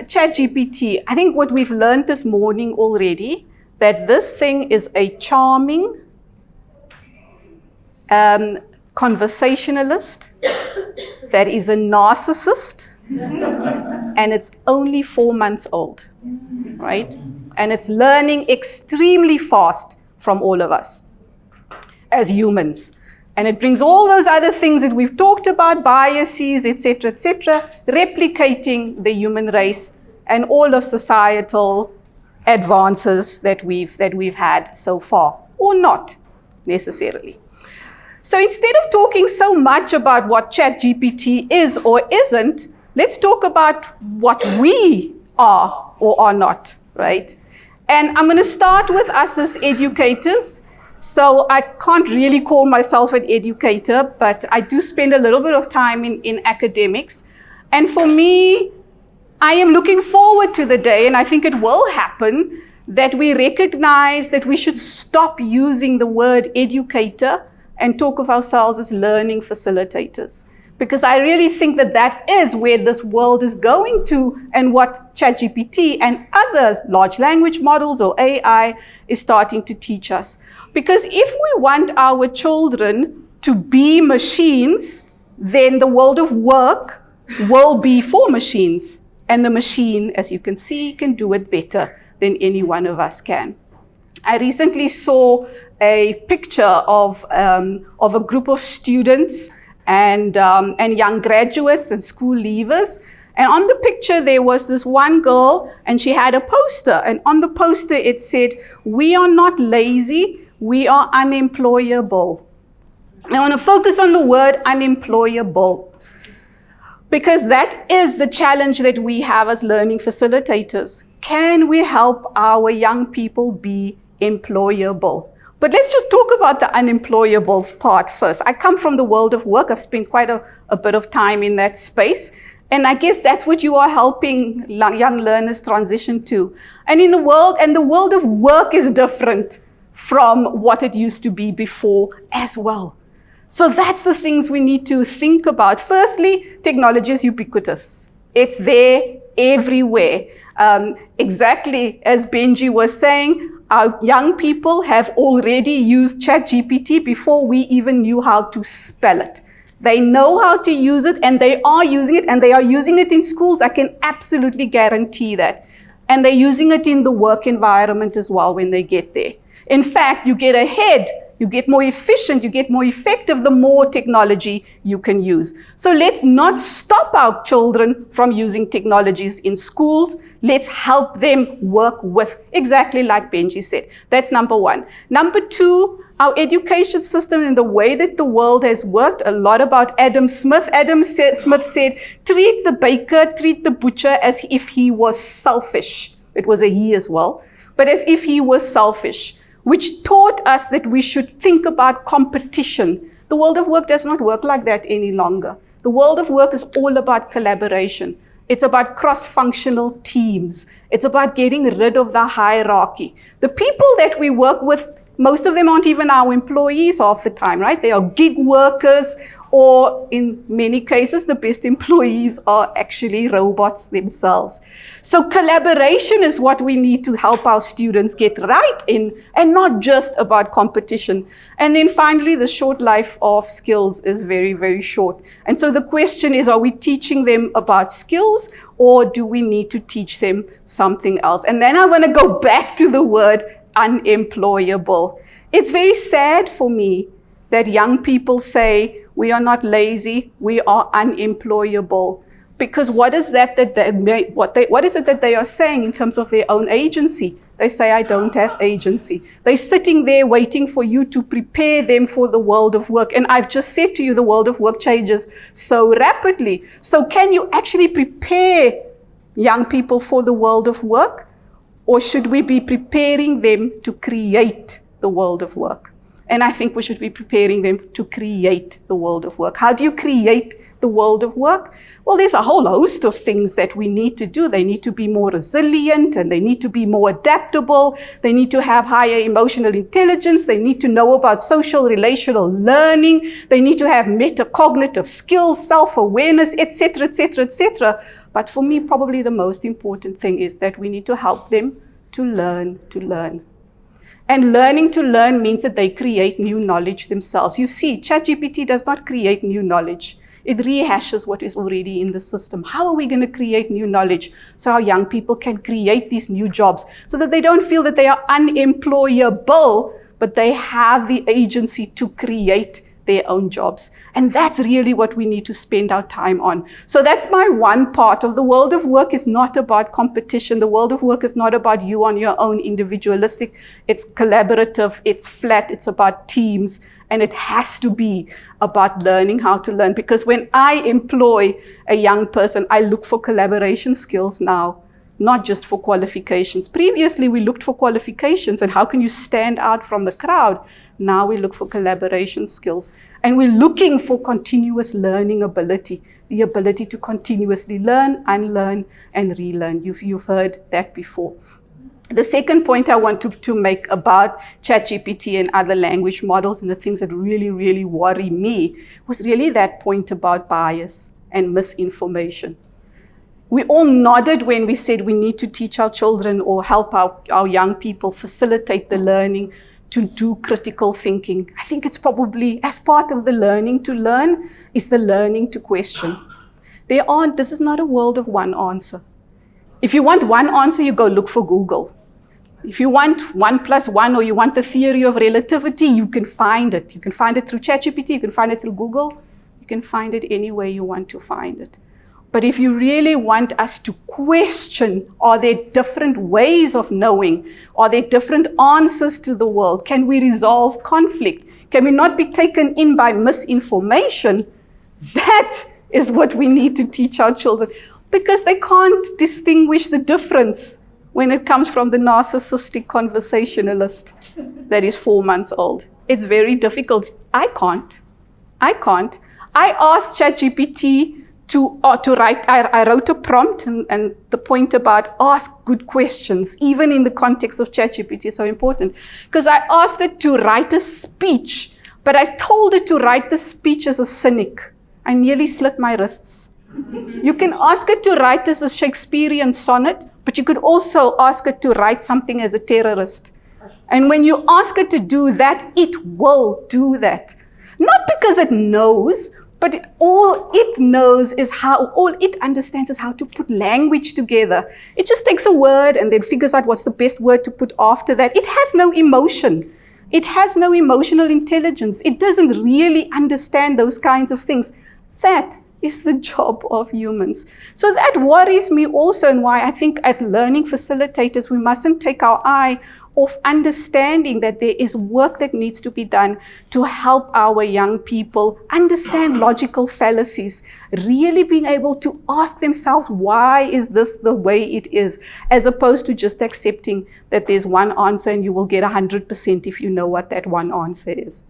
ChatGPT, I think what we've learned this morning already, that this thing is a charming conversationalist, that is a narcissist, and it's only 4 months old, right? And it's learning extremely fast from all of us as humans. And it brings all those other things that we've talked about, biases, etc., replicating the human race and all of societal advances that we've had so far, or not necessarily. So instead of talking so much about what ChatGPT is or isn't, let's talk about what we are or are not, right? And I'm going to start with us as educators. So I can't really call myself an educator, but I do spend a little bit of time in academics. And for me, I am looking forward to the day, and I think it will happen, that we recognize that we should stop using the word educator and talk of ourselves as learning facilitators. Because I really think that that is where this world is going to, and what ChatGPT and other large language models or AI is starting to teach us. Because if we want our children to be machines, then the world of work will be for machines. And the machine, as you can see, can do it better than any one of us can. I recently saw a picture of a group of students and young graduates and school leavers. And on the picture, there was this one girl, and she had a poster. And on the poster, it said, "We are not lazy, we are unemployable." I want to focus on the word unemployable, because that is the challenge that we have as learning facilitators. Can we help our young people be employable? But let's just talk about the unemployable part first. I come from the world of work. I've spent quite a bit of time in that space. And I guess that's what you are helping young learners transition to. And the world of work is different from what it used to be before as well. So that's the things we need to think about. Firstly, technology is ubiquitous. It's there everywhere. Exactly as Benji was saying, our young people have already used ChatGPT before we even knew how to spell it. They know how to use it, and they are using it, and they are using it in schools. I can absolutely guarantee that. And they're using it in the work environment as well when they get there. In fact, you get ahead, you get more efficient, you get more effective the more technology you can use. So let's not stop our children from using technologies in schools. Let's help them work with, exactly like Benji said. That's number one. Number two, our education system and the way that the world has worked, a lot about Adam Smith. Smith said, treat the baker, treat the butcher as if he was selfish. It was a he as well, but as if he was selfish, which taught us that we should think about competition. The world of work does not work like that any longer. The world of work is all about collaboration. It's about cross-functional teams. It's about getting rid of the hierarchy. The people that we work with, most of them aren't even our employees half the time, right? They are gig workers, or in many cases, the best employees are actually robots themselves. So collaboration is what we need to help our students get right in, and not just about competition. And then finally, the short life of skills is very, very short. And so the question is, are we teaching them about skills, or do we need to teach them something else? And then I want to go back to the word unemployable. It's very sad for me that young people say, we are not lazy, we are unemployable. Because what is it that they are saying in terms of their own agency? They say, I don't have agency. They're sitting there waiting for you to prepare them for the world of work. And I've just said to you, the world of work changes so rapidly. So can you actually prepare young people for the world of work? Or should we be preparing them to create the world of work? And I think we should be preparing them to create the world of work. How do you create the world of work? Well, there's a whole host of things that we need to do. They need to be more resilient, and they need to be more adaptable. They need to have higher emotional intelligence. They need to know about social relational learning. They need to have metacognitive skills, self-awareness, etc., etc., etc. But for me, probably the most important thing is that we need to help them to learn to learn. And learning to learn means that they create new knowledge themselves. You see, ChatGPT does not create new knowledge. It rehashes what is already in the system. How are we going to create new knowledge so our young people can create these new jobs so that they don't feel that they are unemployable, but they have the agency to create their own jobs? And that's really what we need to spend our time on. So that's my one part of the world of work. Is not about competition. The world of work is not about you on your own individualistic. It's collaborative, it's flat, it's about teams, and it has to be about learning how to learn. Because when I employ a young person, I look for collaboration skills now, not just for qualifications. Previously, we looked for qualifications and how can you stand out from the crowd. Now we look for collaboration skills, and we're looking for continuous learning ability, the ability to continuously learn, unlearn, and relearn. You've heard that before. The second point I want to make about ChatGPT and other language models, and the things that really, really worry me, was really that point about bias and misinformation. We all nodded when we said we need to teach our children or help our young people facilitate the learning to do critical thinking. I think it's probably, as part of the learning to learn, is the learning to question. This is not a world of one answer. If you want one answer, you go look for Google. If you want 1 + 1, or you want the theory of relativity, you can find it. You can find it through ChatGPT, you can find it through Google, you can find it any way you want to find it. But if you really want us to question, are there different ways of knowing? Are there different answers to the world? Can we resolve conflict? Can we not be taken in by misinformation? That is what we need to teach our children, because they can't distinguish the difference when it comes from the narcissistic conversationalist that is 4 months old. It's very difficult. I can't. I asked ChatGPT to write, I wrote a prompt, and the point about ask good questions, even in the context of ChatGPT, is so important. Because I asked it to write a speech, but I told it to write the speech as a cynic. I nearly slit my wrists. You can ask it to write as a Shakespearean sonnet, but you could also ask it to write something as a terrorist. And when you ask it to do that, it will do that. Not because it knows, but all it knows is all it understands is how to put language together. It just takes a word and then figures out what's the best word to put after that. It has no emotion. It has no emotional intelligence. It doesn't really understand those kinds of things. That is the job of humans. So that worries me also, and why I think as learning facilitators, we mustn't take our eye off understanding that there is work that needs to be done to help our young people understand logical fallacies, really being able to ask themselves, why is this the way it is, as opposed to just accepting that there's one answer and you will get 100% if you know what that one answer is.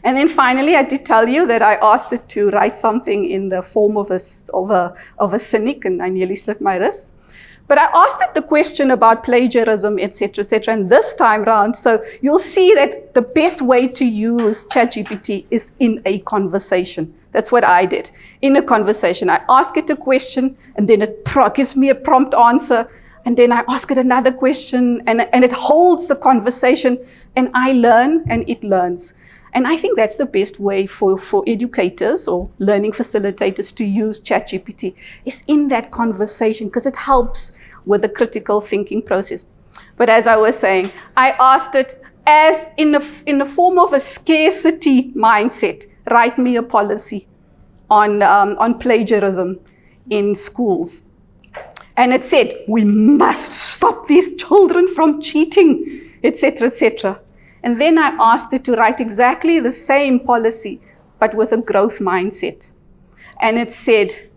And then finally, I did tell you that I asked it to write something in the form of a cynic, and I nearly slit my wrists. But I asked it the question about plagiarism, etc., etc. And this time round, so you'll see that the best way to use ChatGPT is in a conversation. That's what I did. In a conversation, I ask it a question, and then it gives me a prompt answer. And then I ask it another question, and it holds the conversation, and I learn, and it learns. And I think that's the best way for educators or learning facilitators to use ChatGPT, is in that conversation, because it helps with the critical thinking process. But as I was saying, I asked it as in the form of a scarcity mindset, write me a policy on plagiarism in schools. And it said, we must stop these children from cheating, etc., etc. And then I asked it to write exactly the same policy, but with a growth mindset. And it said,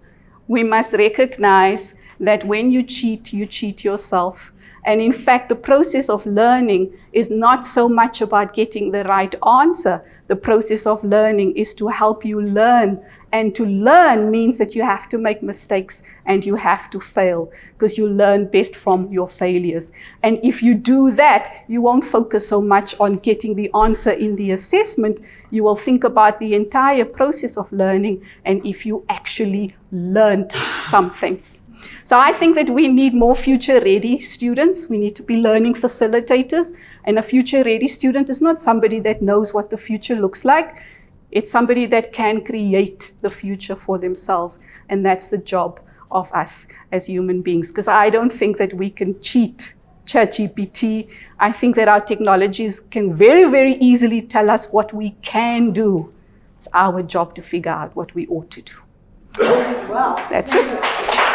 we must recognize that when you cheat yourself, And in fact, the process of learning is not so much about getting the right answer. The process of learning is to help you learn. And to learn means that you have to make mistakes and you have to fail, because you learn best from your failures. And if you do that, you won't focus so much on getting the answer in the assessment. You will think about the entire process of learning and if you actually learned something. So I think that we need more future-ready students. We need to be learning facilitators. And a future-ready student is not somebody that knows what the future looks like. It's somebody that can create the future for themselves. And that's the job of us as human beings. Because I don't think that we can cheat ChatGPT. I think that our technologies can very, very easily tell us what we can do. It's our job to figure out what we ought to do. Wow. That's it.